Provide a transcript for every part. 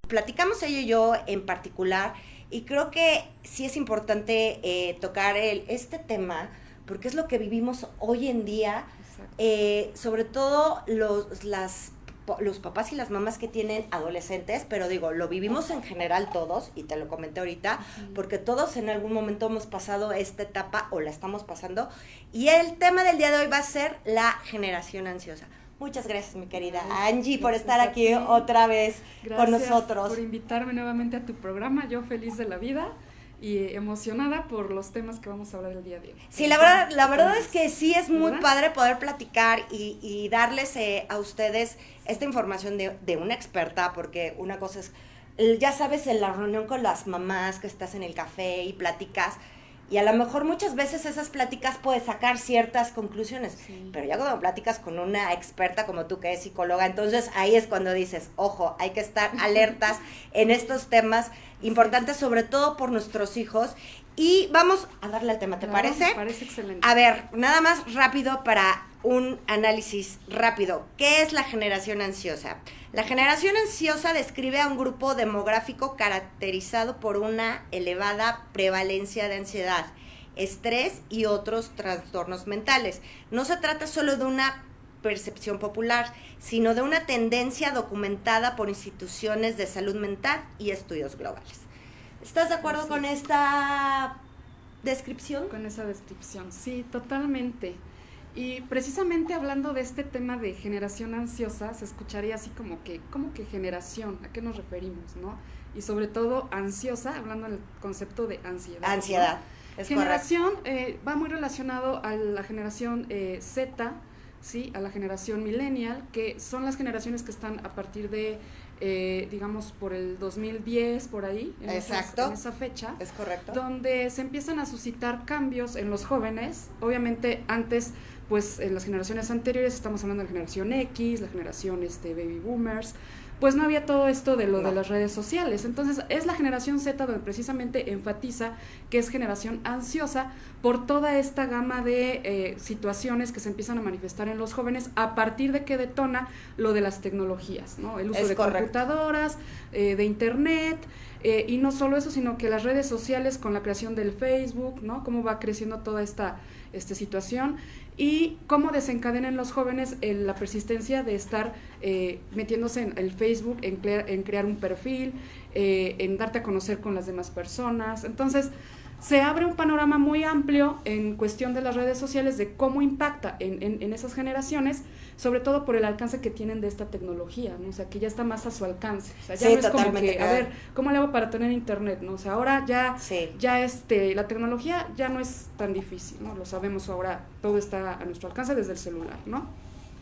platicamos ella y yo en particular, y creo que sí es importante tocar este tema, porque es lo que vivimos hoy en día, sobre todo los papás y las mamás que tienen adolescentes, pero digo, lo vivimos en general todos, y te lo comenté ahorita, porque todos en algún momento hemos pasado esta etapa o la estamos pasando, y el tema del día de hoy va a ser la generación ansiosa. Muchas gracias, mi querida Angie, por estar aquí otra vez con nosotros. Gracias por invitarme nuevamente a tu programa, yo feliz de la vida y emocionada por los temas que vamos a hablar el día de hoy. Sí, la verdad es que sí es muy padre poder platicar y darles a ustedes esta información de una experta, porque una cosa es, ya sabes, en la reunión con las mamás que estás en el café y platicas, y a lo mejor muchas veces esas pláticas puedes sacar ciertas conclusiones, pero ya cuando platicas con una experta como tú que es psicóloga, entonces ahí es cuando dices, ojo, hay que estar alertas en estos temas importantes, sobre todo por nuestros hijos. Y vamos a darle al tema, ¿te parece? Me parece excelente. A ver, nada más rápido para un análisis rápido. ¿Qué es la generación ansiosa? La generación ansiosa describe a un grupo demográfico caracterizado por una elevada prevalencia de ansiedad, estrés y otros trastornos mentales. No se trata solo de una percepción popular, sino de una tendencia documentada por instituciones de salud mental y estudios globales. ¿Estás de acuerdo con esta descripción? Con esa descripción, sí, totalmente. Y precisamente hablando de este tema de generación ansiosa, se escucharía así como que generación, ¿a qué nos referimos, no? Y sobre todo ansiosa, hablando del concepto de ansiedad. Ansiedad, ¿no? Generación va muy relacionado a la generación Z, ¿sí? A la generación millennial, que son las generaciones que están a partir de digamos por el 2010 por ahí, en esa fecha, es correcto, donde se empiezan a suscitar cambios en los jóvenes. Obviamente antes, pues en las generaciones anteriores, estamos hablando de la generación X, la generación baby boomers, pues no había todo esto de lo de las redes sociales. Entonces es la generación Z donde precisamente enfatiza que es generación ansiosa por toda esta gama de situaciones que se empiezan a manifestar en los jóvenes a partir de que detona lo de las tecnologías, ¿no? El uso de computadoras, de internet, y no solo eso, sino que las redes sociales con la creación del Facebook, ¿no? Cómo va creciendo toda esta situación y cómo desencadena en los jóvenes la persistencia de estar metiéndose en el Facebook, en crear un perfil, en darte a conocer con las demás personas. Entonces se abre un panorama muy amplio en cuestión de las redes sociales, de cómo impacta en esas generaciones, sobre todo por el alcance que tienen de esta tecnología, ¿no? O sea, que ya está más a su alcance. O sea, ya no es como que, a ver, ¿cómo le hago para tener internet? ¿No? O sea, ahora ya la tecnología ya no es tan difícil, ¿no? Lo sabemos ahora, todo está a nuestro alcance desde el celular, ¿no?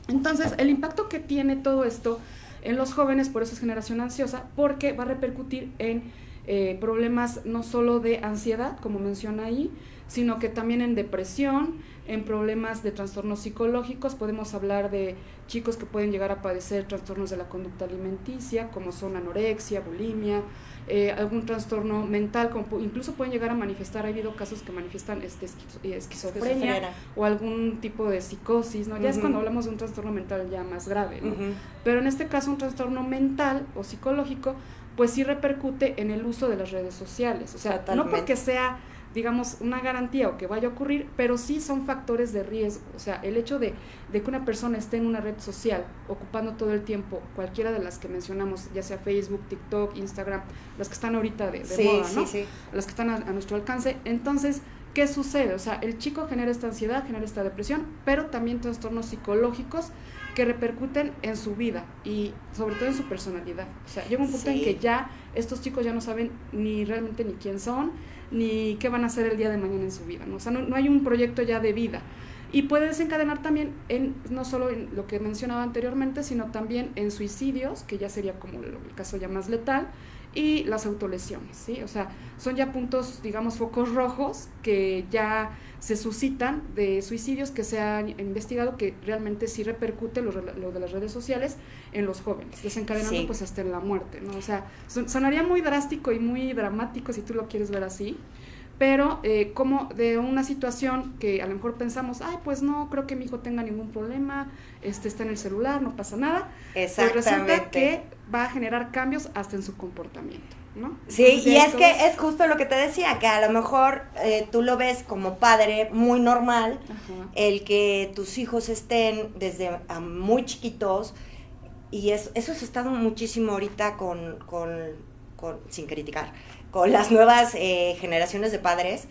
Entonces, el impacto que tiene todo esto en los jóvenes, por eso es generación ansiosa, porque va a repercutir en problemas no solo de ansiedad, como menciona ahí, sino que también en depresión, en problemas de trastornos psicológicos. Podemos hablar de chicos que pueden llegar a padecer trastornos de la conducta alimenticia, como son anorexia, bulimia, algún trastorno mental, como incluso pueden llegar a manifestar, ha habido casos que manifiestan esquizofrenia o algún tipo de psicosis, ¿no? Ya es cuando hablamos de un trastorno mental ya más grave, ¿no? Pero en este caso un trastorno mental o psicológico pues sí repercute en el uso de las redes sociales. O sea, no porque sea, digamos, una garantía o que vaya a ocurrir, pero sí son factores de riesgo. O sea, el hecho de que una persona esté en una red social ocupando todo el tiempo cualquiera de las que mencionamos, ya sea Facebook, TikTok, Instagram, las que están ahorita de moda, ¿no? Las que están a nuestro alcance. Entonces, ¿qué sucede? O sea, el chico genera esta ansiedad, genera esta depresión, pero también trastornos psicológicos que repercuten en su vida y sobre todo en su personalidad. O sea, llega un punto en que ya estos chicos ya no saben ni realmente ni quién son, ni qué van a hacer el día de mañana en su vida, ¿no? O sea, no hay un proyecto ya de vida. Y puede desencadenar también no solo en lo que mencionaba anteriormente, sino también en suicidios, que ya sería como el caso ya más letal, y las autolesiones, ¿sí? O sea, son ya puntos, digamos, focos rojos que ya se suscitan de suicidios que se han investigado que realmente sí repercute lo de las redes sociales en los jóvenes, desencadenando pues hasta en la muerte, ¿no? O sea, sonaría muy drástico y muy dramático si tú lo quieres ver así, pero como de una situación que a lo mejor pensamos, ay, pues no creo que mi hijo tenga ningún problema, está en el celular, no pasa nada, pues resulta que va a generar cambios hasta en su comportamiento, ¿no? Sí, entonces, y es que es justo lo que te decía, que a lo mejor tú lo ves como padre muy normal, ajá, el que tus hijos estén desde muy chiquitos, y eso se está dando muchísimo ahorita con sin criticar, con las nuevas generaciones de padres,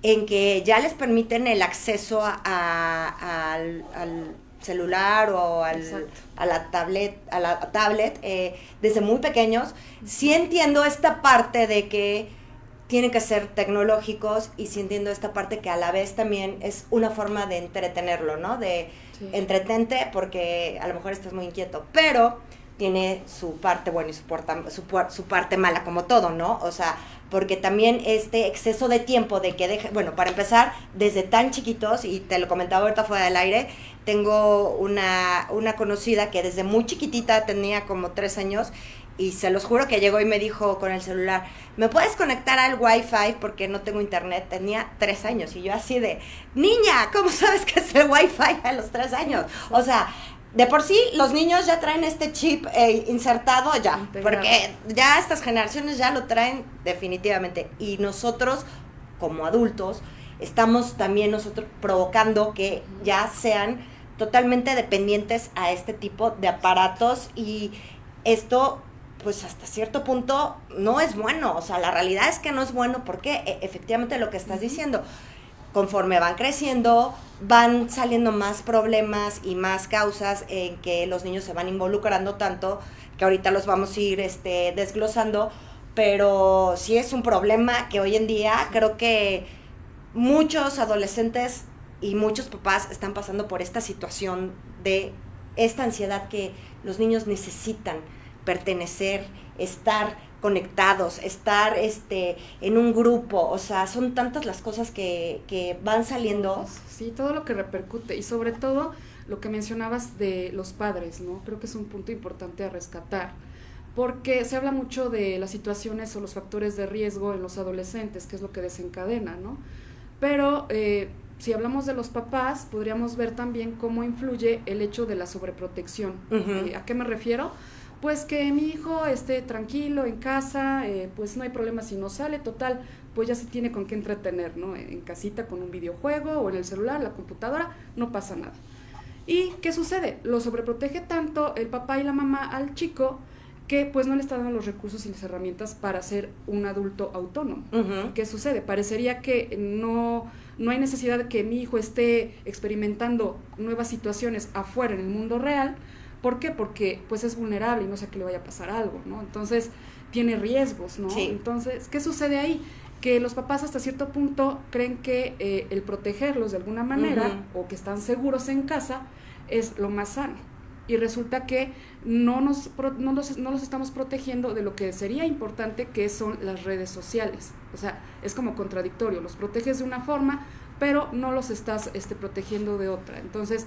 en que ya les permiten el acceso al celular o a la tablet desde muy pequeños. Sí entiendo esta parte de que tienen que ser tecnológicos, y sí entiendo esta parte que a la vez también es una forma de entretenerlo, ¿no? De entretente porque a lo mejor estás muy inquieto, pero tiene su parte buena y su parte mala, como todo, ¿no? O sea, porque también este exceso de tiempo de que bueno, para empezar, desde tan chiquitos, y te lo comentaba ahorita fuera del aire, tengo una conocida que desde muy chiquitita, tenía como 3 años, y se los juro que llegó y me dijo con el celular, ¿me puedes conectar al Wi-Fi? Porque no tengo internet. Tenía 3 años, y yo así de, niña, ¿cómo sabes qué es el Wi-Fi a los 3 años? O sea, de por sí, los niños ya traen este chip insertado ya, porque ya estas generaciones ya lo traen definitivamente, y nosotros, como adultos, estamos también nosotros provocando que ya sean totalmente dependientes a este tipo de aparatos, y esto, pues hasta cierto punto, no es bueno. O sea, la realidad es que no es bueno, porque efectivamente lo que estás diciendo, conforme van creciendo, van saliendo más problemas y más causas en que los niños se van involucrando tanto, que ahorita los vamos a ir desglosando, pero sí es un problema que hoy en día creo que muchos adolescentes y muchos papás están pasando por esta situación de esta ansiedad que los niños necesitan pertenecer, estar conectados, estar en un grupo. O sea, son tantas las cosas que van saliendo. Sí, todo lo que repercute, y sobre todo lo que mencionabas de los padres, ¿no? Creo que es un punto importante a rescatar, porque se habla mucho de las situaciones o los factores de riesgo en los adolescentes, que es lo que desencadena, ¿no? Pero si hablamos de los papás, podríamos ver también cómo influye el hecho de la sobreprotección. Uh-huh. ¿A qué me refiero? Pues que mi hijo esté tranquilo en casa, pues no hay problema si no sale, total, pues ya se tiene con qué entretener, ¿no? En casita con un videojuego o en el celular, la computadora, no pasa nada. ¿Y qué sucede? Lo sobreprotege tanto el papá y la mamá al chico, que pues no le está dando los recursos y las herramientas para ser un adulto autónomo. Uh-huh. ¿Qué sucede? Parecería que no hay necesidad de que mi hijo esté experimentando nuevas situaciones afuera en el mundo real. ¿Por qué? Porque pues es vulnerable y no sé que le vaya a pasar algo, ¿no? Entonces tiene riesgos, ¿no? Sí. Entonces, ¿qué sucede ahí? Que los papás hasta cierto punto creen que el protegerlos de alguna manera, uh-huh, o que están seguros en casa, es lo más sano. Y resulta que no los estamos protegiendo de lo que sería importante, que son las redes sociales. O sea, es como contradictorio, los proteges de una forma, pero no los estás protegiendo de otra. Entonces,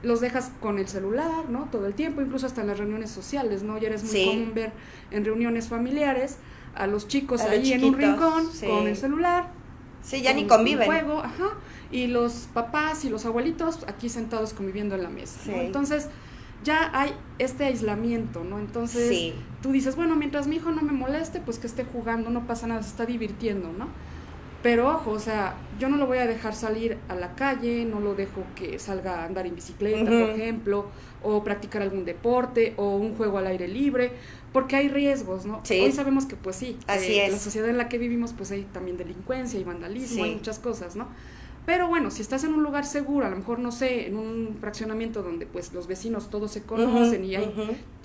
los dejas con el celular, ¿no? Todo el tiempo, incluso hasta en las reuniones sociales, ¿no? Ya eres muy común ver en reuniones familiares a los chicos ahí en un rincón, sí, con el celular. Sí, ya ni conviven. Un juego, ajá, y los papás y los abuelitos aquí sentados conviviendo en la mesa, sí, ¿no? Entonces, ya hay este aislamiento, ¿no? Entonces, sí, tú dices, bueno, mientras mi hijo no me moleste, pues que esté jugando, no pasa nada, se está divirtiendo, ¿no? Pero ojo, o sea, yo no lo voy a dejar salir a la calle, no lo dejo que salga a andar en bicicleta, uh-huh, por ejemplo, o practicar algún deporte, o un juego al aire libre, porque hay riesgos, ¿no? Sí. Hoy sabemos que pues sí, así es. La sociedad en la que vivimos pues hay también delincuencia y vandalismo, sí, hay muchas cosas, ¿no? Pero bueno, si estás en un lugar seguro, a lo mejor, no sé, en un fraccionamiento donde pues los vecinos todos se conocen, uh-huh, y hay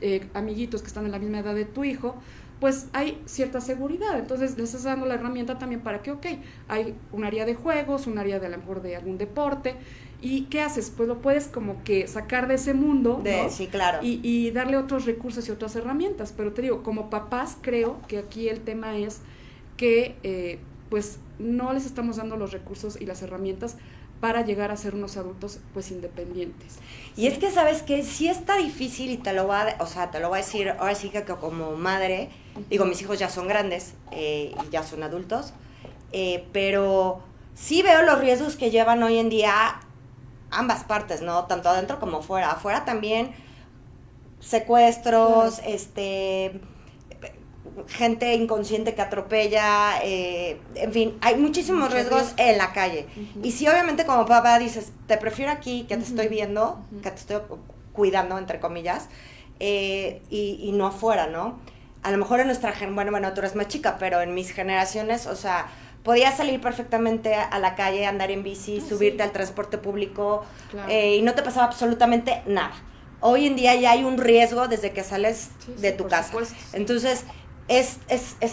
uh-huh, amiguitos que están en la misma edad de tu hijo, pues hay cierta seguridad. Entonces les estás dando la herramienta también para que, hay un área de juegos, un área de a lo mejor de algún deporte, y ¿qué haces? Pues lo puedes como que sacar de ese mundo, ¿no? Sí, claro. Y darle otros recursos y otras herramientas. Pero te digo, como papás, creo que aquí el tema es que pues no les estamos dando los recursos y las herramientas para llegar a ser unos adultos pues independientes. Y ¿sí? Es que sabes que sí está difícil, y te lo voy a decir ahora sí que como madre, digo, mis hijos ya son grandes y ya son adultos, pero sí veo los riesgos que llevan hoy en día ambas partes, ¿no? Tanto adentro como fuera. Afuera también secuestros, gente inconsciente que atropella, en fin, hay muchísimos Mucho riesgos riesgo en la calle. Y si obviamente como papá dices, te prefiero aquí, que te estoy viendo, que te estoy cuidando, entre comillas, y no afuera, ¿no? A lo mejor en nuestra bueno, tú eres más chica, pero en mis generaciones, o sea, podías salir perfectamente a la calle, andar en bici, subirte al transporte público, Claro. Y no te pasaba absolutamente nada. Hoy en día ya hay un riesgo desde que sales de tu casa. Supuesto, sí. Entonces, es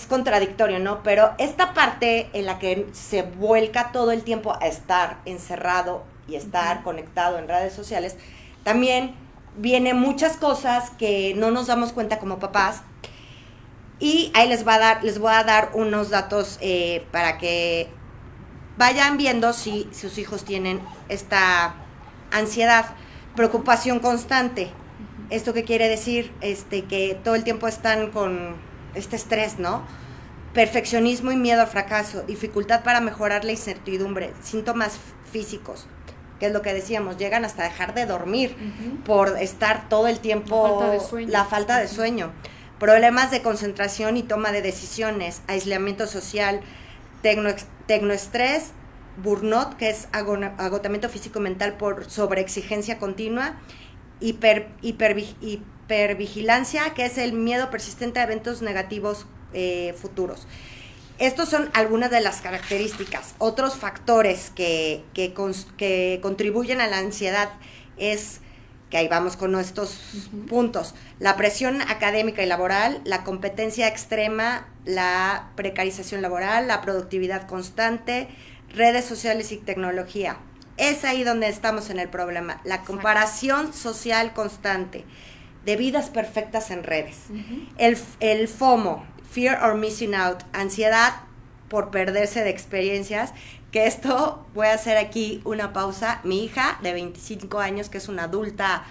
contradictorio, ¿no? Pero esta parte en la que se vuelca todo el tiempo a estar encerrado y estar conectado en redes sociales, también viene muchas cosas que no nos damos cuenta como papás. Y ahí les voy a dar unos datos para que vayan viendo si sus hijos tienen esta ansiedad, preocupación constante. ¿Esto qué quiere decir? Que todo el tiempo están con este estrés, ¿no? Perfeccionismo y miedo al fracaso, dificultad para mejorar la incertidumbre, síntomas físicos, que es lo que decíamos, llegan hasta dejar de dormir por estar todo el tiempo, la falta de sueño. Problemas de concentración y toma de decisiones, aislamiento social, tecnoestrés, burnout, que es agotamiento físico y mental por sobreexigencia continua, hipervigilancia, que es el miedo persistente a eventos negativos futuros. Estos son algunas de las características. Otros factores que contribuyen a la ansiedad es que ahí vamos con estos puntos: la presión académica y laboral, la competencia extrema, la precarización laboral, la productividad constante, redes sociales y tecnología. Es ahí donde estamos en el problema, la comparación social constante de vidas perfectas en redes. El FOMO, Fear or Missing Out, ansiedad por perderse de experiencias, que esto, voy a hacer aquí una pausa. Mi hija de 25 años, que es una adulta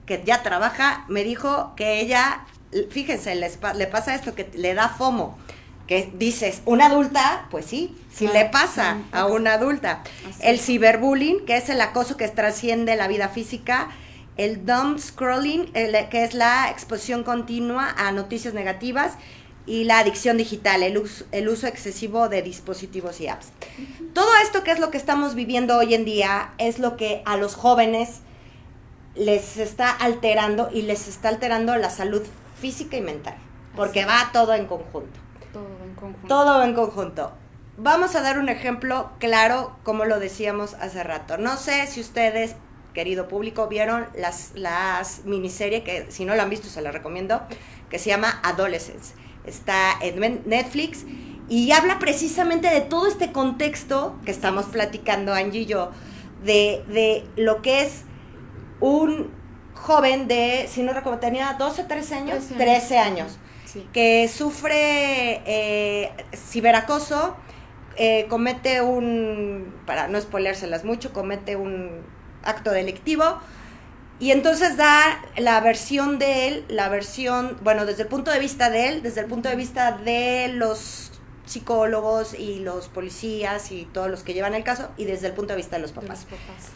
que ya trabaja, me dijo que ella, fíjense, le pasa esto, que le da FOMO, que dices, una adulta, pues sí le pasa a una adulta. El ciberbullying, que es el acoso que trasciende la vida física. El doom scrolling, que es la exposición continua a noticias negativas. Y la adicción digital, el uso excesivo de dispositivos y apps. Todo esto, que es lo que estamos viviendo hoy en día, es lo que a los jóvenes les está alterando, y les está alterando la salud física y mental, porque va todo en conjunto. Todo en conjunto. Vamos a dar un ejemplo claro, como lo decíamos hace rato. No sé si ustedes, querido público, vieron las miniseries, que si no lo han visto se las recomiendo, que se llama Adolescence. Está en Netflix y habla precisamente de todo este contexto que estamos platicando Angie y yo, de lo que es un joven de, si no recuerdo, tenía 12, 13 años, sí, que sufre ciberacoso, comete para no spoilérselas mucho, comete un acto delictivo. Y entonces da la versión de él, desde el punto de vista de él, desde el punto de vista de los psicólogos y los policías y todos los que llevan el caso, y desde el punto de vista de los papás.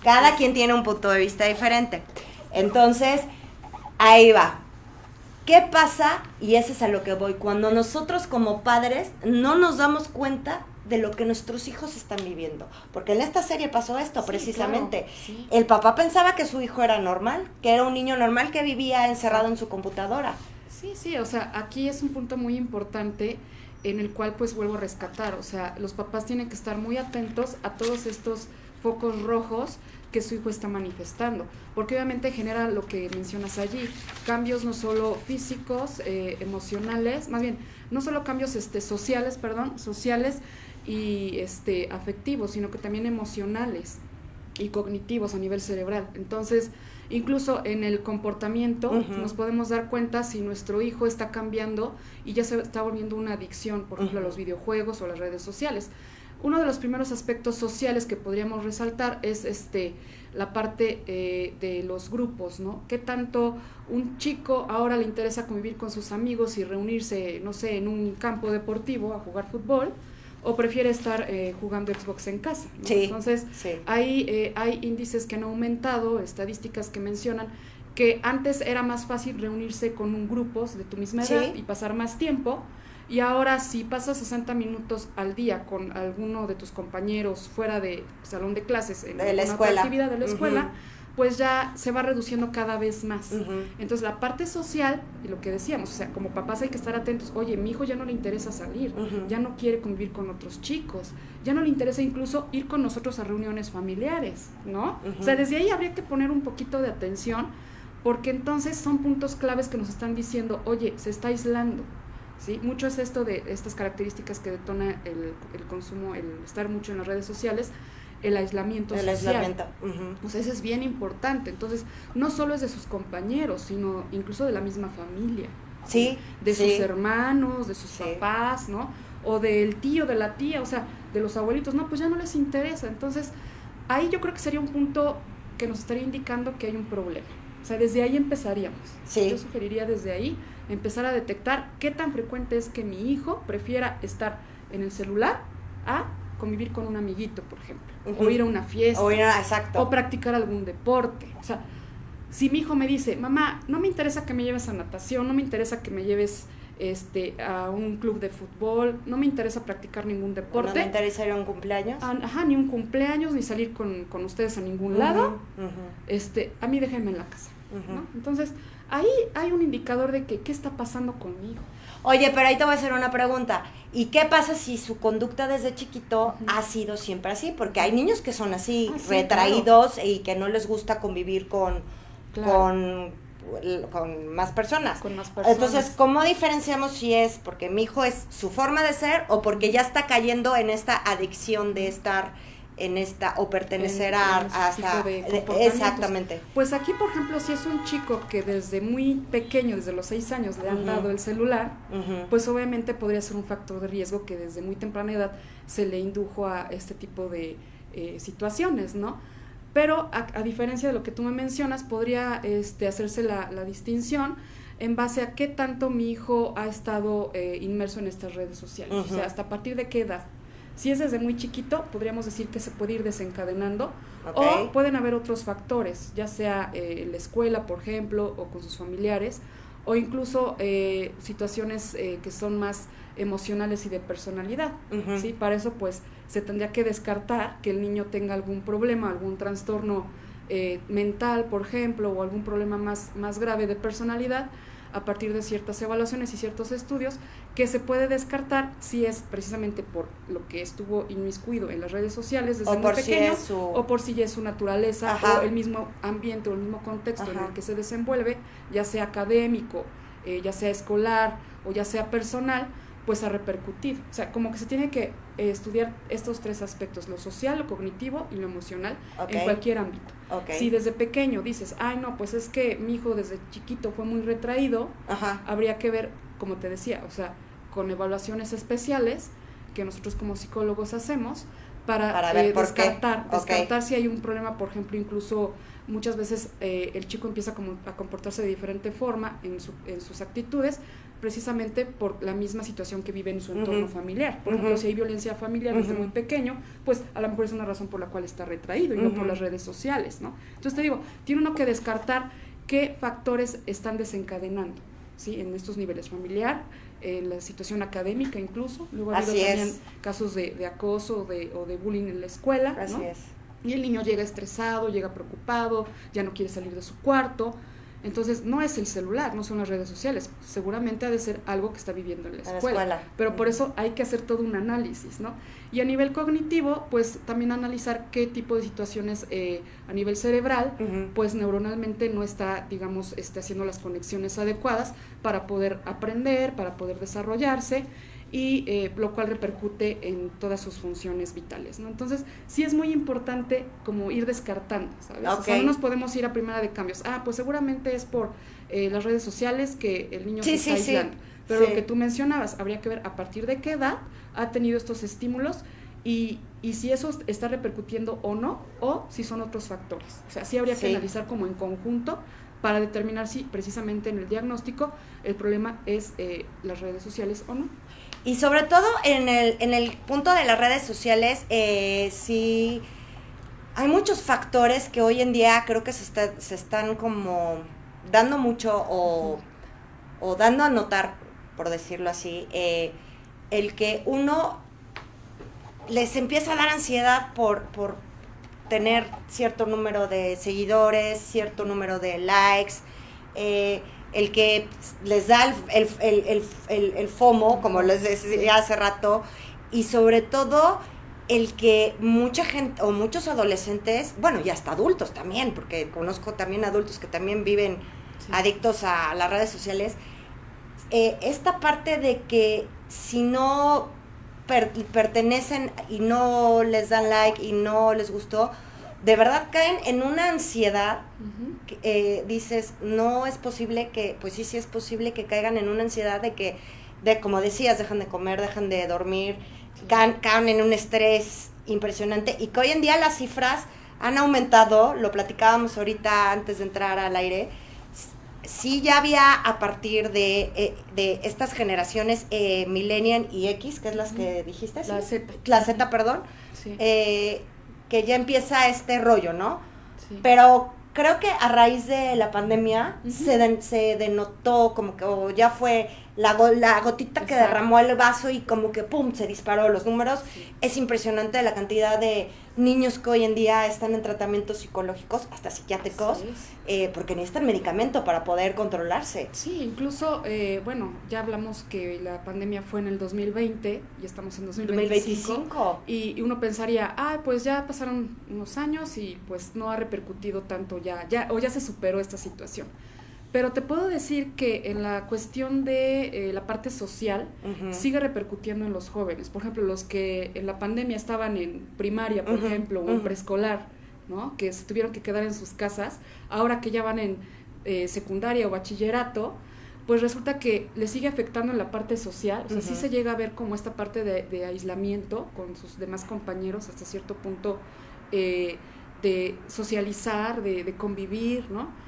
Cada quien tiene un punto de vista diferente. Entonces, ahí va. ¿Qué pasa? Y ese es a lo que voy. Cuando nosotros como padres no nos damos cuenta de lo que nuestros hijos están viviendo. Porque en esta serie pasó esto, precisamente. Claro, sí. El papá pensaba que su hijo era normal, que era un niño normal que vivía encerrado en su computadora. Sí, o sea, aquí es un punto muy importante en el cual pues vuelvo a rescatar. O sea, los papás tienen que estar muy atentos a todos estos focos rojos que su hijo está manifestando, porque obviamente genera lo que mencionas allí, cambios no solo físicos, emocionales, más bien, no solo cambios sociales y afectivos, sino que también emocionales y cognitivos a nivel cerebral. Entonces, incluso en el comportamiento nos podemos dar cuenta si nuestro hijo está cambiando y ya se está volviendo una adicción, por ejemplo, a los videojuegos o las redes sociales. Uno de los primeros aspectos sociales que podríamos resaltar es la parte de los grupos, ¿no? ¿Qué tanto un chico ahora le interesa convivir con sus amigos y reunirse, no sé, en un campo deportivo a jugar fútbol? o prefiere estar jugando Xbox en casa, ¿no? Sí, entonces sí. hay índices que han aumentado, estadísticas que mencionan que antes era más fácil reunirse con un grupo de tu misma edad y pasar más tiempo, y ahora si pasas 60 minutos al día con alguno de tus compañeros fuera de salón de clases, en de la otra escuela. actividad de la escuela, pues ya se va reduciendo cada vez más. Entonces la parte social, y lo que decíamos, o sea, como papás hay que estar atentos, oye, mi hijo ya no le interesa salir, ya no quiere convivir con otros chicos, ya no le interesa incluso ir con nosotros a reuniones familiares, ¿no? O sea, desde ahí habría que poner un poquito de atención, porque entonces son puntos claves que nos están diciendo, oye, se está aislando, ¿sí? Mucho es esto de estas características que detona el consumo, el estar mucho en las redes sociales, el aislamiento social. Aislamiento. O sea, eso es bien importante. Entonces, no solo es de sus compañeros, sino incluso de la misma familia. Sí. De sus hermanos, de sus papás, ¿no? O del tío, de la tía, o sea, de los abuelitos. No, pues ya no les interesa. Entonces, ahí yo creo que sería un punto que nos estaría indicando que hay un problema. O sea, desde ahí empezaríamos. Yo sugeriría desde ahí empezar a detectar qué tan frecuente es que mi hijo prefiera estar en el celular a convivir con un amiguito, por ejemplo, o ir a una fiesta, o practicar algún deporte. O sea, si mi hijo me dice, mamá, no me interesa que me lleves a natación, no me interesa que me lleves a un club de fútbol, no me interesa practicar ningún deporte. ¿No me interesa ir a un cumpleaños? Ni un cumpleaños, ni salir con ustedes a ningún lado. A mí déjenme en la casa, ¿no? Entonces, ahí hay un indicador de que qué está pasando conmigo. Oye, pero ahí te voy a hacer una pregunta. ¿Y qué pasa si su conducta desde chiquito ha sido siempre así? Porque hay niños que son así, retraídos, claro, y que no les gusta convivir con más personas. Entonces, ¿cómo diferenciamos si es porque mi hijo es su forma de ser o porque ya está cayendo en esta adicción de estar en esta o pertenecer hasta exactamente? Pues aquí, por ejemplo, si es un chico que desde muy pequeño, desde los 6 años le han dado el celular, pues obviamente podría ser un factor de riesgo que desde muy temprana edad se le indujo a este tipo de situaciones, ¿no? Pero a diferencia de lo que tú me mencionas, podría hacerse la distinción en base a qué tanto mi hijo ha estado inmerso en estas redes sociales, o sea, hasta a partir de qué edad. Si es desde muy chiquito, podríamos decir que se puede ir desencadenando, o pueden haber otros factores, ya sea en la escuela, por ejemplo, o con sus familiares, o incluso situaciones que son más emocionales y de personalidad, ¿sí? Para eso, pues, se tendría que descartar que el niño tenga algún problema, algún trastorno mental, por ejemplo, o algún problema más grave de personalidad, a partir de ciertas evaluaciones y ciertos estudios, que se puede descartar si es precisamente por lo que estuvo inmiscuido en las redes sociales desde muy pequeño, o por si ya es su naturaleza, o el mismo ambiente o el mismo contexto en el que se desenvuelve, ya sea académico, ya sea escolar o ya sea personal, pues a repercutir. O sea, como que se tiene que estudiar estos 3 aspectos, lo social, lo cognitivo y lo emocional, en cualquier ámbito. Si desde pequeño dices, ay no, pues es que mi hijo desde chiquito fue muy retraído, habría que ver, como te decía, o sea, con evaluaciones especiales que nosotros como psicólogos hacemos para ver descartar si hay un problema, por ejemplo, incluso muchas veces el chico empieza a comportarse de diferente forma en sus actitudes, precisamente por la misma situación que vive en su entorno familiar. Por ejemplo, si hay violencia familiar desde muy pequeño, pues a lo mejor es una razón por la cual está retraído y no por las redes sociales, ¿no? Entonces te digo, tiene uno que descartar qué factores están desencadenando, ¿sí? En estos niveles familiar, en la situación académica incluso. Luego ha habido también casos de acoso o de bullying en la escuela, ¿no? Así es. Y el niño llega estresado, llega preocupado, ya no quiere salir de su cuarto. Entonces, no es el celular, no son las redes sociales, seguramente ha de ser algo que está viviendo en la escuela. Pero por eso hay que hacer todo un análisis, ¿no? Y a nivel cognitivo, pues también analizar qué tipo de situaciones a nivel cerebral, pues neuronalmente no está, digamos, haciendo las conexiones adecuadas para poder aprender, para poder desarrollarse, y lo cual repercute en todas sus funciones vitales, ¿no? Entonces, sí es muy importante como ir descartando, ¿sabes? O sea, no nos podemos ir a primera de cambios. Pues seguramente es por las redes sociales que el niño se está aislando. Pero lo que tú mencionabas, habría que ver a partir de qué edad ha tenido estos estímulos y si eso está repercutiendo o no, o si son otros factores. O sea, sí habría que analizar como en conjunto para determinar si precisamente en el diagnóstico el problema es las redes sociales o no. Y sobre todo en el punto de las redes sociales, sí, hay muchos factores que hoy en día creo que se están como dando mucho o dando a notar, por decirlo así, el que uno les empieza a dar ansiedad por tener cierto número de seguidores, cierto número de likes, el que les da el FOMO, como les decía hace rato, y sobre todo el que mucha gente o muchos adolescentes, bueno, y hasta adultos también, porque conozco también adultos que también viven adictos a las redes sociales, esta parte de que si no pertenecen y no les dan like y no les gustó, de verdad caen en una ansiedad. Dices, no es posible que, pues sí es posible que caigan en una ansiedad de como decías, dejan de comer, dejan de dormir, caen en un estrés impresionante, y que hoy en día las cifras han aumentado, lo platicábamos ahorita antes de entrar al aire. Sí, ya había a partir de estas generaciones Millennial y X, que es las que dijiste, la Z. La Z, perdón, sí. Que ya empieza este rollo, ¿no? Sí. Pero creo que a raíz de la pandemia se denotó como que ya fue la gotita que derramó el vaso y como que pum, se disparó los números. Sí. Es impresionante la cantidad de niños que hoy en día están en tratamientos psicológicos, hasta psiquiátricos, porque necesitan medicamento para poder controlarse. Sí, incluso, bueno, ya hablamos que la pandemia fue en el 2020 y estamos en 2025. Y uno pensaría, pues ya pasaron unos años y pues no ha repercutido tanto ya se superó esta situación. Pero te puedo decir que en la cuestión de la parte social sigue repercutiendo en los jóvenes. Por ejemplo, los que en la pandemia estaban en primaria, por ejemplo, o en preescolar, ¿no? Que se tuvieron que quedar en sus casas, ahora que ya van en secundaria o bachillerato, pues resulta que les sigue afectando en la parte social. O sea, sí se llega a ver como esta parte de aislamiento con sus demás compañeros hasta cierto punto, de socializar, de convivir, ¿no?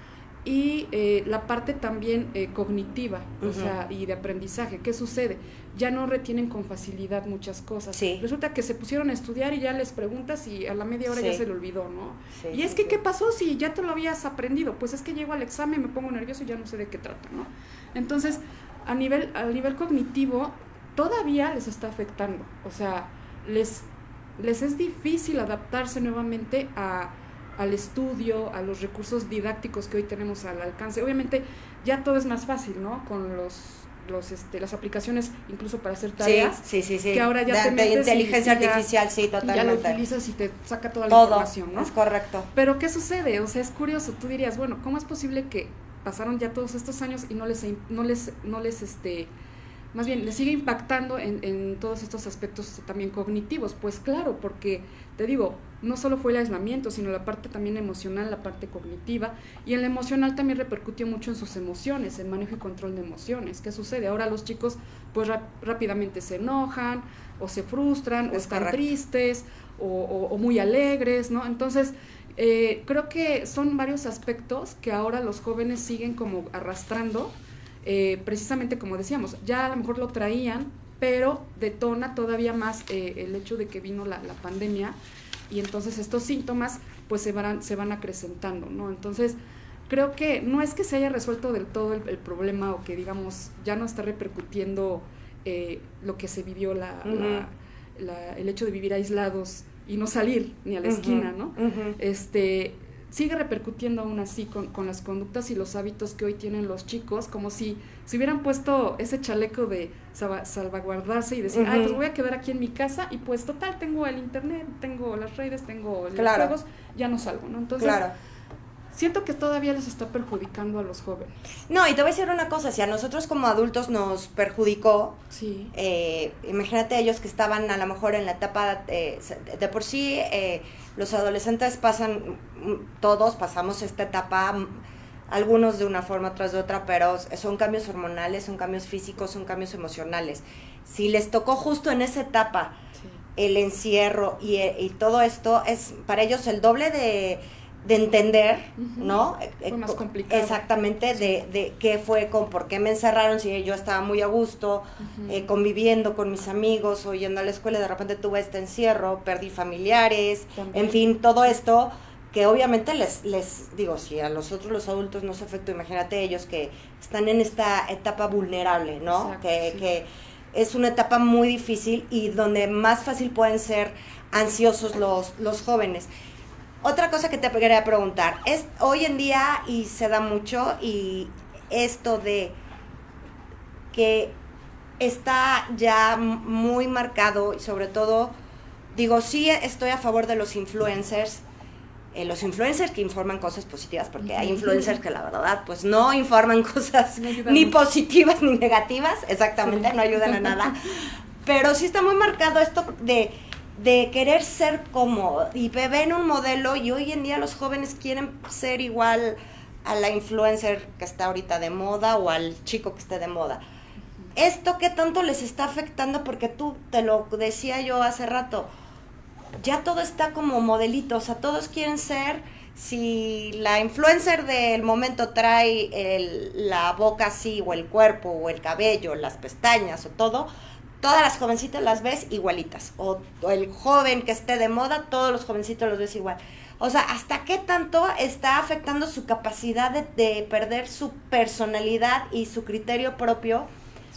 Y la parte también cognitiva, o sea, y de aprendizaje. ¿Qué sucede? Ya no retienen con facilidad muchas cosas. Sí. Resulta que se pusieron a estudiar y ya les preguntas y a la media hora ya se le olvidó, ¿no? Sí, y es que, ¿qué pasó si ya te lo habías aprendido? Pues es que llego al examen, me pongo nervioso y ya no sé de qué trata, ¿no? Entonces, a nivel cognitivo, todavía les está afectando. O sea, les es difícil adaptarse nuevamente al estudio, a los recursos didácticos que hoy tenemos al alcance. Obviamente ya todo es más fácil, ¿no? Con las aplicaciones incluso para hacer tareas. Sí. Que ahora ya te metes inteligencia artificial, sí, totalmente. Ya lo utilizas y te saca toda la información, ¿no? Es correcto. Pero ¿qué sucede? O sea, es curioso. Tú dirías, bueno, ¿cómo es posible que pasaron ya todos estos años y no les más bien, le sigue impactando en todos estos aspectos también cognitivos? Pues claro, porque te digo, no solo fue el aislamiento, sino la parte también emocional, la parte cognitiva, y en la emocional también repercutió mucho en sus emociones, en manejo y control de emociones. ¿Qué sucede? Ahora los chicos pues rápidamente se enojan, o se frustran, o están tristes, o muy alegres, ¿no? Entonces, creo que son varios aspectos que ahora los jóvenes siguen como arrastrando. Precisamente como decíamos, ya a lo mejor lo traían, pero detona todavía más el hecho de que vino la pandemia, y entonces estos síntomas pues se van acrecentando, ¿no? Entonces creo que no es que se haya resuelto del todo el problema, o que digamos ya no está repercutiendo lo que se vivió, el hecho de vivir aislados y no salir ni a la esquina, ¿no? Sigue repercutiendo aún así con las conductas y los hábitos que hoy tienen los chicos, como si se hubieran puesto ese chaleco de salvaguardarse y decir, pues voy a quedar aquí en mi casa y pues total, tengo el internet, tengo las redes, tengo los juegos, ya no salgo, ¿no? Entonces, siento que todavía les está perjudicando a los jóvenes. No, y te voy a decir una cosa, si a nosotros como adultos nos perjudicó, imagínate ellos que estaban a lo mejor en la etapa de por sí, los adolescentes todos pasamos esta etapa, algunos de una forma tras de otra, pero son cambios hormonales, son cambios físicos, son cambios emocionales. Si les tocó justo en esa etapa el encierro y todo esto, es para ellos el doble de entender, ¿no? Fue más complicado. Exactamente, de qué fue, por qué me encerraron, si yo estaba muy a gusto, conviviendo con mis amigos, o yendo a la escuela, de repente tuve este encierro, perdí familiares, también. En fin, todo esto que obviamente les digo, si a los adultos no se afectó, imagínate ellos que están en esta etapa vulnerable, ¿no? Exacto, que es una etapa muy difícil y donde más fácil pueden ser ansiosos los jóvenes. Otra cosa que te quería preguntar, es hoy en día, y se da mucho, y esto de que está ya muy marcado, y sobre todo, digo, sí estoy a favor de los influencers que informan cosas positivas, porque hay influencers que la verdad, pues no informan cosas ni positivas ni negativas, exactamente, no ayudan a nada, pero sí está muy marcado esto de querer ser como, y ven un modelo, y hoy en día los jóvenes quieren ser igual a la influencer que está ahorita de moda, o al chico que esté de moda. ¿Esto qué tanto les está afectando? Porque tú, te lo decía yo hace rato, ya todo está como modelito, o sea, todos quieren ser, si la influencer del momento trae la boca así, o el cuerpo, o el cabello, las pestañas, o todo, todas las jovencitas las ves igualitas, o el joven que esté de moda, todos los jovencitos los ves igual. O sea, ¿hasta qué tanto está afectando su capacidad de perder su personalidad y su criterio propio?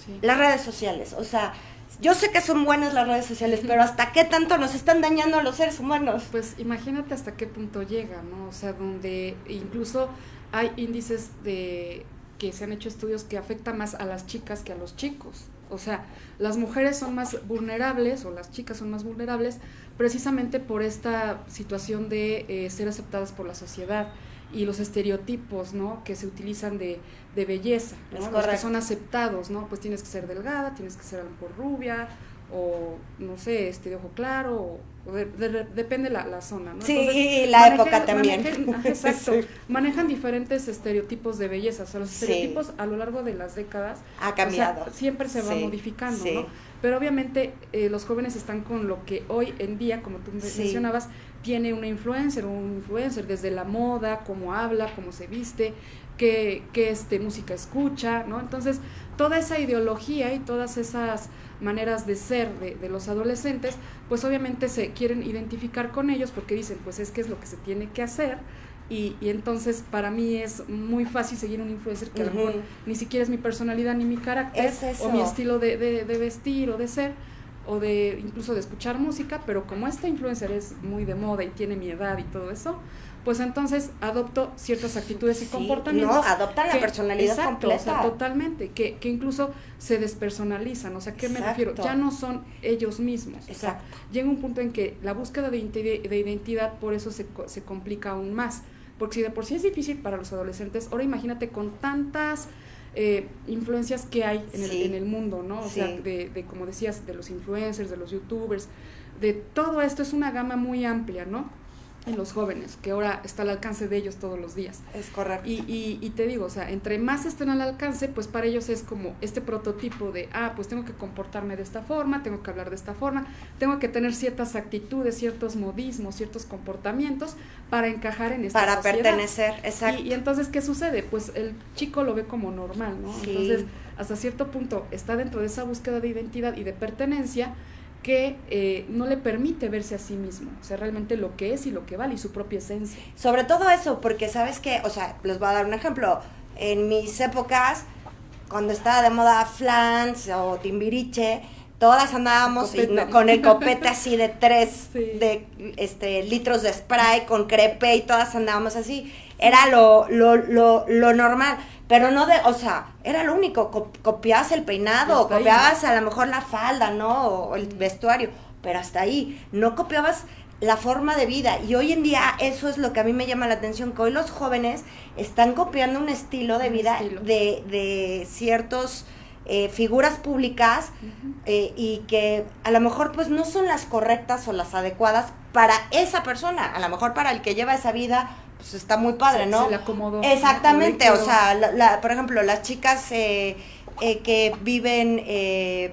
Sí. Las redes sociales, o sea, yo sé que son buenas las redes sociales, pero ¿hasta qué tanto nos están dañando a los seres humanos? Pues imagínate hasta qué punto llega, ¿no? O sea, donde incluso hay índices que se han hecho estudios que afectan más a las chicas que a los chicos. O sea, las mujeres son más vulnerables, o las chicas son más vulnerables, precisamente por esta situación de ser aceptadas por la sociedad y los estereotipos, ¿no?, que se utilizan de belleza, ¿no? Los que son aceptados, ¿no? Pues tienes que ser delgada, tienes que ser a lo mejor rubia, o no sé, de ojo claro, o depende la zona, ¿no? Sí, entonces, y la época también. Exacto, sí. Manejan diferentes estereotipos de belleza, o sea, los estereotipos a lo largo de las décadas ha cambiado. O sea, siempre se va modificando, ¿no? Pero obviamente los jóvenes están con lo que hoy en día, como tú mencionabas, tiene una influencer, un influencer, desde la moda, cómo habla, cómo se viste, qué música escucha, ¿no? Entonces, toda esa ideología y todas esas maneras de ser de los adolescentes, pues obviamente se quieren identificar con ellos porque dicen, pues es que es lo que se tiene que hacer, y entonces para mí es muy fácil seguir un influencer que a lo mejor ni siquiera es mi personalidad ni mi carácter, o mi estilo de vestir o de ser, o de incluso de escuchar música, pero como este influencer es muy de moda y tiene mi edad y todo eso, pues entonces adopto ciertas actitudes y comportamientos. No, adoptan la personalidad completa. O sea, totalmente, que incluso se despersonalizan, o sea, ¿qué me refiero? Ya no son ellos mismos. O sea, llega un punto en que la búsqueda de identidad por eso se complica aún más, porque si de por sí es difícil para los adolescentes, ahora imagínate con tantas influencias que hay en el mundo, ¿no? O sea, de como decías, de los influencers, de los youtubers, de todo esto, es una gama muy amplia, ¿no?, en los jóvenes, que ahora está al alcance de ellos todos los días. Es correcto. Y te digo, o sea, entre más estén al alcance, pues para ellos es como este prototipo de, pues tengo que comportarme de esta forma, tengo que hablar de esta forma, tengo que tener ciertas actitudes, ciertos modismos, ciertos comportamientos para encajar en esta sociedad. Para pertenecer, exacto. Y entonces, ¿qué sucede? Pues el chico lo ve como normal, ¿no? Entonces, hasta cierto punto está dentro de esa búsqueda de identidad y de pertenencia, que no le permite verse a sí mismo, o sea, realmente lo que es y lo que vale y su propia esencia. Sobre todo eso, porque sabes que, o sea, les voy a dar un ejemplo, en mis épocas, cuando estaba de moda Flans o Timbiriche, todas andábamos con el copete así de 3 litros de spray con crepe, y todas andábamos así, era lo normal. Pero no o sea, era lo único, copiabas el peinado, copiabas a lo mejor la falda, ¿no? O el vestuario, pero hasta ahí, no copiabas la forma de vida. Y hoy en día eso es lo que a mí me llama la atención, que hoy los jóvenes están copiando un estilo de vida de ciertos figuras públicas, y que a lo mejor pues no son las correctas o las adecuadas para esa persona, a lo mejor para el que lleva esa vida, pues está muy padre, ¿no? Se le acomodó. Exactamente, o sea, por ejemplo, las chicas que viven,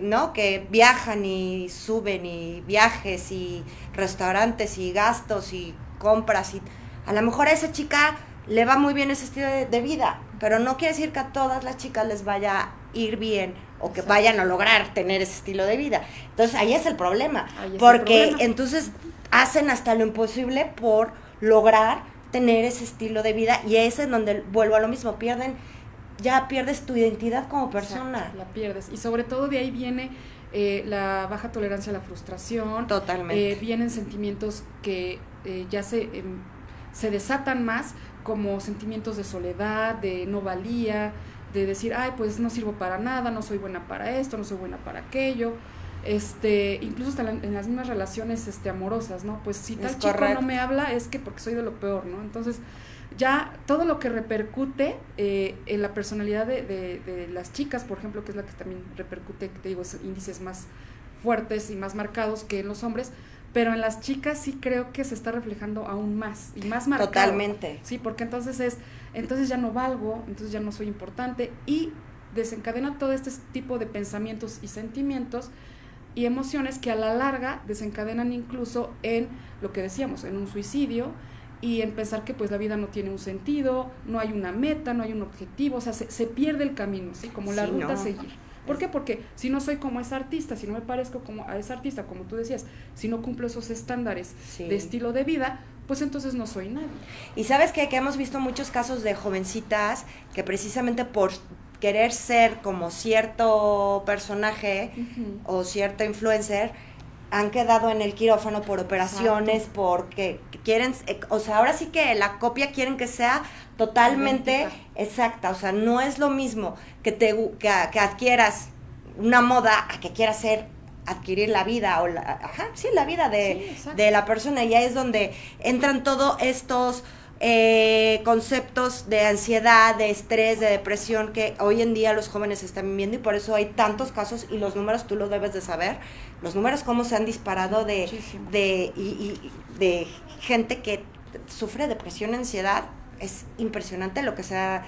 ¿no? Que viajan y suben, y viajes y restaurantes y gastos y compras, y A lo mejor a esa chica le va muy bien ese estilo de vida, pero no quiere decir que a todas las chicas les vaya a ir bien o que vayan a lograr tener ese estilo de vida. Entonces ahí es el problema, porque entonces hacen hasta lo imposible por lograr tener ese estilo de vida, y ese es donde vuelvo a lo mismo, pierdes tu identidad como persona. Exacto, la pierdes, y sobre todo de ahí viene la baja tolerancia a la frustración. Totalmente. Vienen sentimientos que ya se desatan más, como sentimientos de soledad, de no valía, de decir, ay, pues no sirvo para nada, no soy buena para esto, no soy buena para aquello. Incluso hasta en las mismas relaciones amorosas, ¿no? Pues si tal chico no me habla es que porque soy de lo peor, ¿no? Entonces ya todo lo que repercute en la personalidad de las chicas, por ejemplo, que es la que también repercute, te digo, índices más fuertes y más marcados que en los hombres, pero en las chicas sí creo que se está reflejando aún más y más marcado. Totalmente. Sí, porque entonces ya no valgo, entonces ya no soy importante, y desencadena todo este tipo de pensamientos y sentimientos y emociones que a la larga desencadenan incluso en lo que decíamos, en un suicidio, y en pensar que pues la vida no tiene un sentido, no hay una meta, no hay un objetivo, o sea, se pierde el camino, ¿sí? Como la ruta a seguir. ¿Por qué? Porque si no soy como esa artista, si no me parezco como a esa artista, como tú decías, si no cumplo esos estándares de estilo de vida, pues entonces no soy nadie. Y sabes que hemos visto muchos casos de jovencitas que precisamente por querer ser como cierto personaje o cierto influencer, han quedado en el quirófano por operaciones, porque quieren, o sea, ahora sí que la copia quieren que sea totalmente exacta, o sea, no es lo mismo que adquieras una moda a que quieras adquirir la vida, o la vida de la persona, y ahí es donde entran todos estos conceptos de ansiedad, de estrés, de depresión que hoy en día los jóvenes están viviendo, y por eso hay tantos casos, y los números tú los debes de saber, los números cómo se han disparado de gente que sufre depresión, ansiedad, es impresionante lo que se ha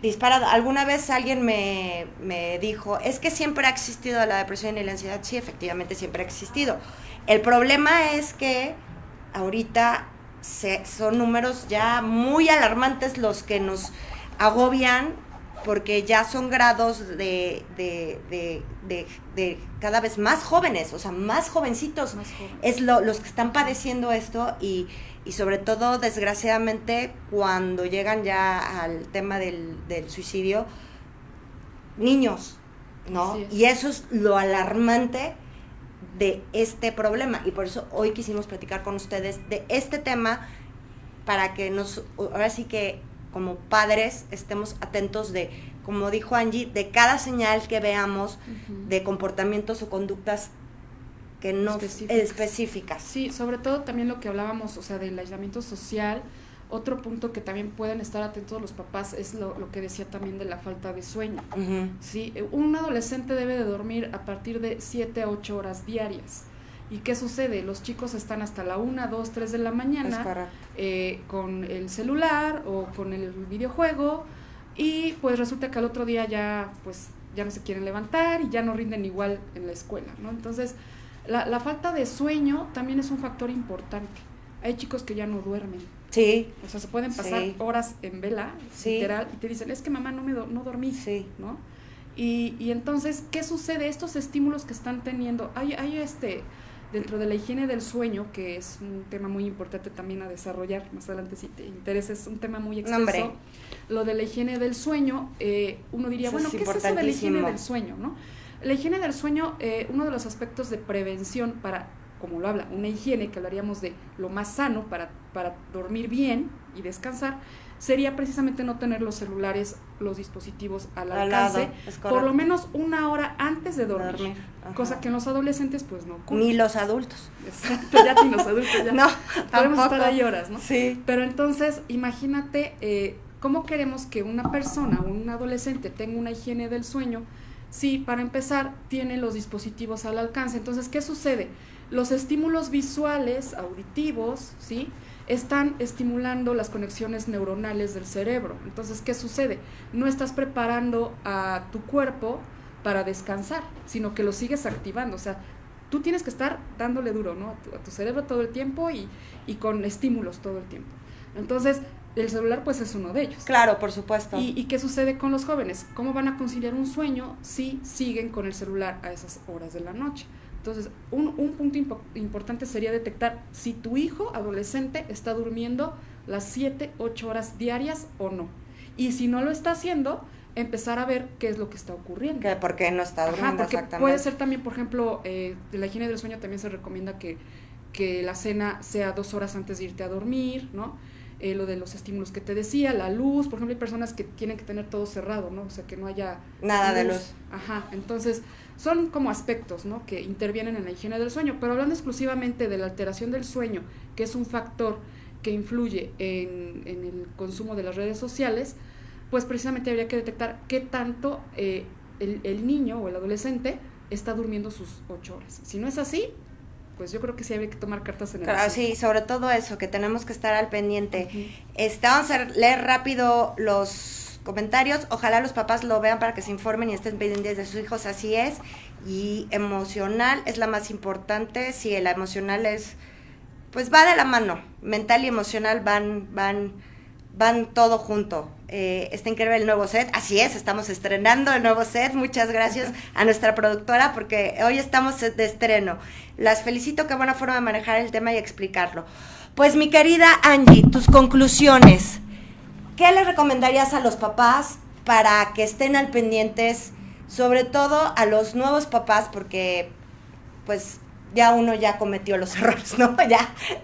disparado. Alguna vez alguien me dijo, es que siempre ha existido la depresión y la ansiedad. Sí, efectivamente siempre ha existido. El problema es que ahorita son números ya muy alarmantes los que nos agobian, porque ya son grados de cada vez más jóvenes, o sea, más jovencitos, es los que están padeciendo esto, y sobre todo, desgraciadamente, cuando llegan ya al tema del suicidio, niños, ¿no? Y eso es lo alarmante de este problema, y por eso hoy quisimos platicar con ustedes de este tema, para que ahora sí que como padres estemos atentos de, como dijo Angie, de cada señal que veamos de comportamientos o conductas que no específicas. Sí, sobre todo también lo que hablábamos, o sea, del aislamiento social. Otro punto que también pueden estar atentos los papás es lo que decía también de la falta de sueño. ¿Sí? Un adolescente debe de dormir a partir de 7 a 8 horas diarias. ¿Y qué sucede? Los chicos están hasta la 1, 2, 3 de la mañana con el celular o con el videojuego, y pues resulta que al otro día ya no se quieren levantar y ya no rinden igual en la escuela, ¿no? Entonces, la falta de sueño también es un factor importante. Hay chicos que ya no duermen. Sí. O sea, se pueden pasar horas en vela, literal, y te dicen, es que mamá no dormí, ¿no? Y entonces, ¿qué sucede? Estos estímulos que están teniendo, hay dentro de la higiene del sueño, que es un tema muy importante también a desarrollar más adelante si te interesa, es un tema muy extenso. Lo de la higiene del sueño, uno diría, eso ¿qué es eso de la higiene del sueño, no? La higiene del sueño, uno de los aspectos de prevención para, como lo habla, una higiene que hablaríamos de lo más sano para dormir bien y descansar, sería precisamente no tener los celulares, los dispositivos al alcance, por lo menos 1 hora antes de dormir. Cosa que en los adolescentes pues no ocurre. Ni los adultos. Exacto, ya ni los adultos ya. No, podemos estar ahí horas, ¿no? Sí. Pero entonces, imagínate cómo queremos que una persona, un adolescente, tenga una higiene del sueño, si para empezar tiene los dispositivos al alcance. Entonces, ¿qué sucede? Los estímulos visuales, auditivos, ¿sí?, están estimulando las conexiones neuronales del cerebro. Entonces, ¿qué sucede? No estás preparando a tu cuerpo para descansar, sino que lo sigues activando. O sea, tú tienes que estar dándole duro, ¿no?, a tu cerebro todo el tiempo y con estímulos todo el tiempo. Entonces, el celular pues es uno de ellos. Claro, por supuesto. ¿Y qué sucede con los jóvenes? ¿Cómo van a conciliar un sueño si siguen con el celular a esas horas de la noche? Entonces, un punto importante sería detectar si tu hijo adolescente está durmiendo las 7, 8 horas diarias o no. Y si no lo está haciendo, empezar a ver qué es lo que está ocurriendo. ¿Por qué no está durmiendo? Porque exactamente. puede ser también, por ejemplo, de la higiene del sueño también se recomienda que la cena sea 2 horas antes de irte a dormir, ¿no? Lo de los estímulos que te decía, la luz, por ejemplo, hay personas que tienen que tener todo cerrado, ¿no? O sea, que no haya nada de luz. Ajá, entonces son como aspectos, ¿no? Que intervienen en la higiene del sueño, pero hablando exclusivamente de la alteración del sueño, que es un factor que influye en el consumo de las redes sociales, pues precisamente habría que detectar qué tanto el niño o el adolescente está durmiendo sus 8 horas. Si no es así, pues yo creo que sí habría que tomar cartas en el asunto. Sí, sobre todo eso, que tenemos que estar al pendiente. Vamos a leer rápido los comentarios. Ojalá los papás lo vean para que se informen y estén pendientes de sus hijos, así es. Y emocional es la más importante. Sí, la emocional es, pues va de la mano. Mental y emocional van todo junto. Está increíble el nuevo set, así es, estamos estrenando el nuevo set, muchas gracias a nuestra productora porque hoy estamos de estreno. Las felicito, qué buena forma de manejar el tema y explicarlo. Pues mi querida Angie, tus conclusiones, ¿qué le recomendarías a los papás para que estén al pendientes, sobre todo a los nuevos papás, porque pues ya uno ya cometió los errores, ¿no?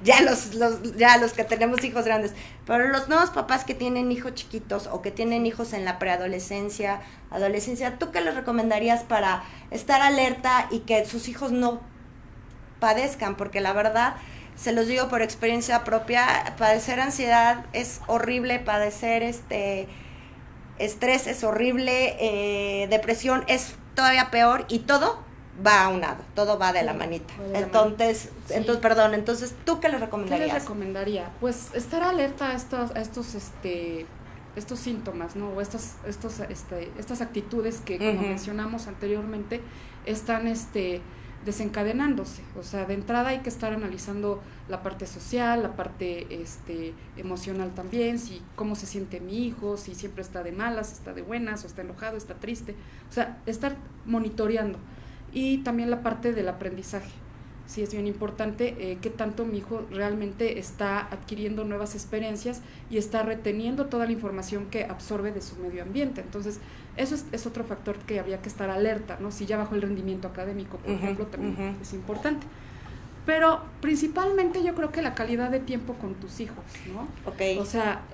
Ya los que tenemos hijos grandes. Pero los nuevos papás que tienen hijos chiquitos o que tienen hijos en la preadolescencia, adolescencia, ¿tú qué les recomendarías para estar alerta y que sus hijos no padezcan? Porque la verdad, se los digo por experiencia propia, padecer ansiedad es horrible, padecer estrés es horrible, depresión es todavía peor y todo va a un lado, todo va de la manita. Entonces, ¿tú qué les recomendarías? ¿Qué les recomendaría? Pues estar alerta a estos síntomas, ¿no? O estas actitudes que, como mencionamos anteriormente, están desencadenándose. O sea, de entrada hay que estar analizando la parte social, la parte emocional también, si cómo se siente mi hijo, si siempre está de malas, está de buenas, o está enojado, está triste. O sea, estar monitoreando. Y también la parte del aprendizaje, sí es bien importante, qué tanto mi hijo realmente está adquiriendo nuevas experiencias y está reteniendo toda la información que absorbe de su medio ambiente. Entonces, eso es otro factor que habría que estar alerta, ¿no? Si ya bajó el rendimiento académico, por ejemplo, también es importante. Pero principalmente yo creo que la calidad de tiempo con tus hijos, ¿no? Okay. O sea,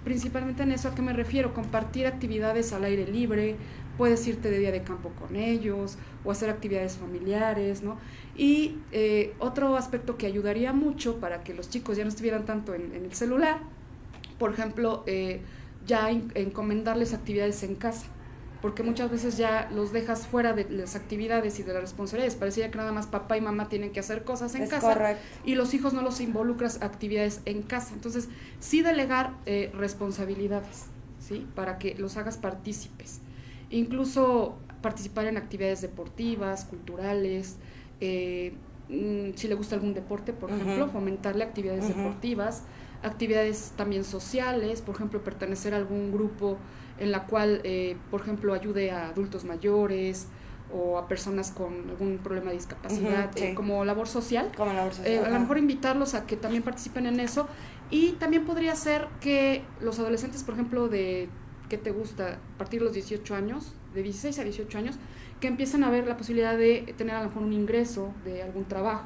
principalmente en eso, ¿a qué me refiero? Compartir actividades al aire libre, puedes irte de día de campo con ellos o hacer actividades familiares, ¿no? Y otro aspecto que ayudaría mucho para que los chicos ya no estuvieran tanto en el celular, por ejemplo, ya encomendarles actividades en casa, porque muchas veces ya los dejas fuera de las actividades y de las responsabilidades, parecía que nada más papá y mamá tienen que hacer cosas en casa, correcto, y los hijos no los involucras actividades en casa. Entonces, sí delegar responsabilidades, ¿sí? Para que los hagas partícipes. Incluso participar en actividades deportivas, culturales, si le gusta algún deporte, por ejemplo, fomentarle actividades deportivas, actividades también sociales, por ejemplo, pertenecer a algún grupo en la cual, por ejemplo, ayude a adultos mayores o a personas con algún problema de discapacidad, sí, como labor social. Como labor social. A lo mejor invitarlos a que también participen en eso, y también podría ser que los adolescentes, por ejemplo, ¿qué te gusta? A partir de los 18 años, de 16 a 18 años, que empiecen a ver la posibilidad de tener a lo mejor un ingreso de algún trabajo.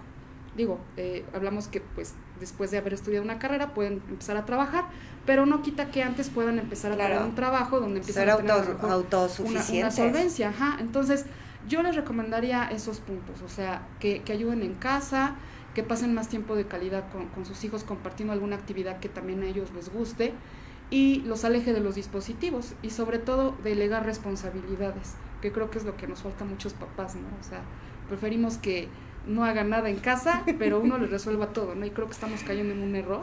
Digo, hablamos que pues después de haber estudiado una carrera pueden empezar a trabajar, pero no quita que antes puedan empezar a tener un trabajo donde empiezan a tener una solvencia. Ajá. Entonces, yo les recomendaría esos puntos, o sea, que ayuden en casa, que pasen más tiempo de calidad con sus hijos compartiendo alguna actividad que también a ellos les guste, y los aleje de los dispositivos, y sobre todo delegar responsabilidades, que creo que es lo que nos falta a muchos papás, ¿no? O sea, preferimos que no hagan nada en casa, pero uno les resuelva todo, ¿no? Y creo que estamos cayendo en un error,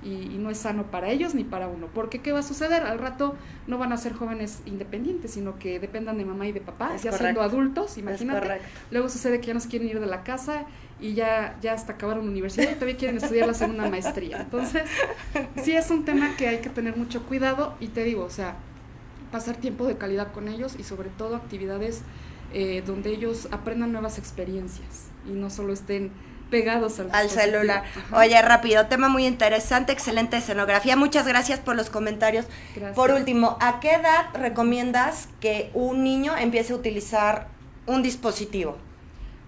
y no es sano para ellos ni para uno, porque ¿qué va a suceder? Al rato no van a ser jóvenes independientes, sino que dependan de mamá y de papá, ya siendo adultos, imagínate. Luego sucede que ya no se quieren ir de la casa y ya hasta acabaron la universidad y todavía quieren estudiarlas en una maestría. Entonces, sí es un tema que hay que tener mucho cuidado y te digo, o sea, pasar tiempo de calidad con ellos y sobre todo actividades donde ellos aprendan nuevas experiencias y no solo estén pegados al celular. Ajá. Oye, rápido, tema muy interesante, excelente escenografía. Muchas gracias por los comentarios. Gracias. Por último, ¿a qué edad recomiendas que un niño empiece a utilizar un dispositivo?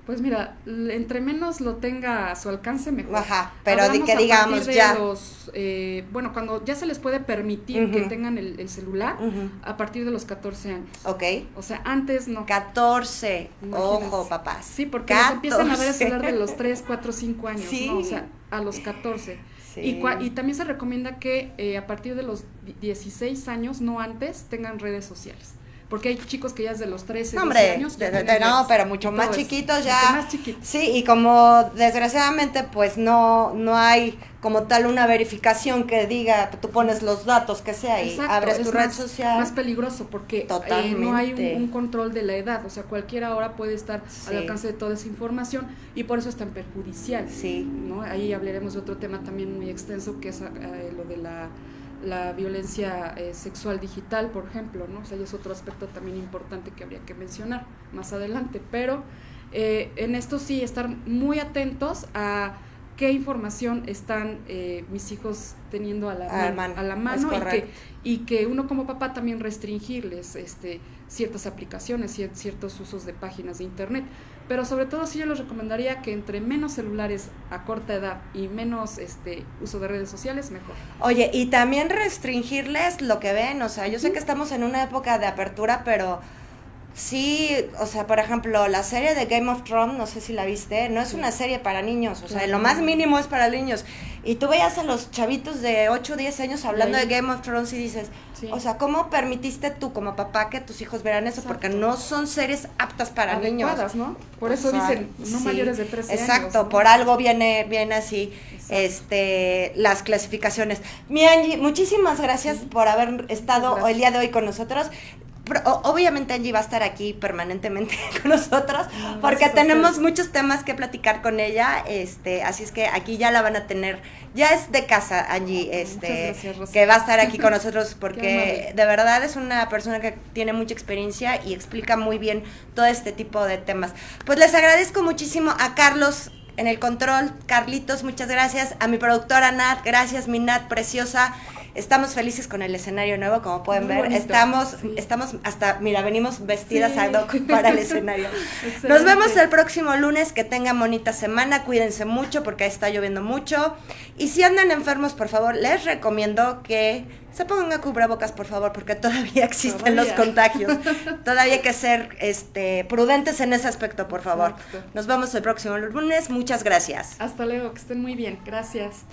Pues mira, entre menos lo tenga a su alcance, mejor. Ajá, pero de que digamos ya. Bueno, cuando ya se les puede permitir que tengan el celular, a partir de los 14 años. Ok. O sea, antes no. 14, Imagínense. ojo, papás. Sí, porque los empiezan a ver el celular de los 3, 4, 5 años, sí. ¿no? O sea, a los 14. Sí. Y también se recomienda que a partir de los 16 años, no antes, tengan redes sociales. Porque hay chicos que ya desde los 13, 12 años no, pero mucho más chiquitos ya. Mucho más chiquitos. Sí, y como desgraciadamente pues no hay como tal una verificación que diga, tú pones los datos que sea y Exacto, abres tu red más, social. más peligroso porque no hay un control de la edad, o sea, cualquiera ahora puede estar al alcance de toda esa información y por eso es tan perjudicial. Sí. ¿No? Ahí hablaremos de otro tema también muy extenso que es lo de la violencia sexual digital, por ejemplo, ¿no? O sea, es otro aspecto también importante que habría que mencionar más adelante, pero en esto sí, estar muy atentos a qué información están mis hijos teniendo a la mano y que uno como papá también restringirles ciertas aplicaciones, ciertos usos de páginas de internet, pero sobre todo sí yo les recomendaría que entre menos celulares a corta edad y menos uso de redes sociales, mejor. Oye, y también restringirles lo que ven, o sea, yo sé que estamos en una época de apertura, pero sí, o sea, por ejemplo, la serie de Game of Thrones, no sé si la viste, no es una serie para niños, o sea, lo más mínimo es para niños. Y tú veías a los chavitos de 8 o 10 años hablando de Game of Thrones y dices, o sea, ¿cómo permitiste tú como papá que tus hijos vieran eso? Exacto. Porque no son series aptas para adecuadas, niños. ¿no? Por eso dicen, no mayores de 13 años. Exacto, ¿no? por algo viene así las clasificaciones. Mi Angie, muchísimas gracias por haber estado el día de hoy con nosotros. Obviamente Angie va a estar aquí permanentemente con nosotros porque tenemos muchos temas que platicar con ella, así es que aquí ya la van a tener, ya es de casa Angie, gracias, Rosa, que va a estar aquí con nosotros porque de verdad es una persona que tiene mucha experiencia y explica muy bien todo este tipo de temas. Pues les agradezco muchísimo a Carlos en el control, Carlitos, muchas gracias, a mi productora Nat, gracias mi Nat preciosa. Estamos felices con el escenario nuevo, como pueden ver. Bonito. Estamos hasta, mira, venimos vestidas ad hoc para el escenario. Nos vemos el próximo lunes, que tengan bonita semana, cuídense mucho porque está lloviendo mucho. Y si andan enfermos, por favor, les recomiendo que se pongan a cubrebocas, por favor, porque todavía existen los contagios. Todavía hay que ser prudentes en ese aspecto, por favor. Exacto. Nos vemos el próximo lunes, muchas gracias. Hasta luego, que estén muy bien, gracias.